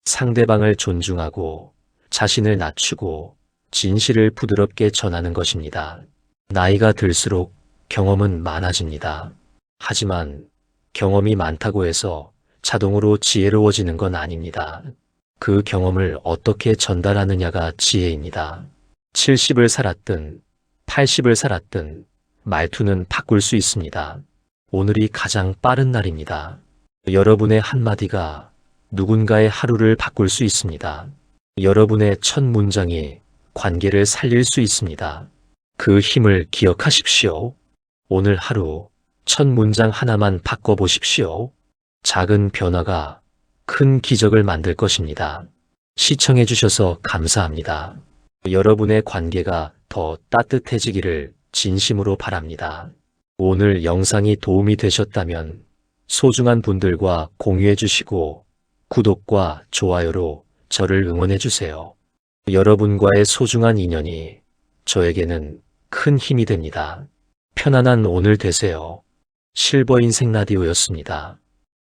상대방을 존중하고 자신을 낮추고 진실을 부드럽게 전하는 것입니다. 나이가 들수록 경험은 많아집니다. 하지만 경험이 많다고 해서 자동으로 지혜로워지는 건 아닙니다. 그 경험을 어떻게 전달하느냐가 지혜입니다. 70을 살았든 80을 살았든 말투는 바꿀 수 있습니다. 오늘이 가장 빠른 날입니다. 여러분의 한마디가 누군가의 하루를 바꿀 수 있습니다. 여러분의 첫 문장이 관계를 살릴 수 있습니다. 그 힘을 기억하십시오. 오늘 하루 첫 문장 하나만 바꿔보십시오. 작은 변화가 큰 기적을 만들 것입니다. 시청해 주셔서 감사합니다. 여러분의 관계가 더 따뜻해지기를 진심으로 바랍니다. 오늘 영상이 도움이 되셨다면 소중한 분들과 공유해 주시고 구독과 좋아요로 저를 응원해 주세요. 여러분과의 소중한 인연이 저에게는 큰 힘이 됩니다. 편안한 오늘 되세요. 실버 인생 라디오였습니다.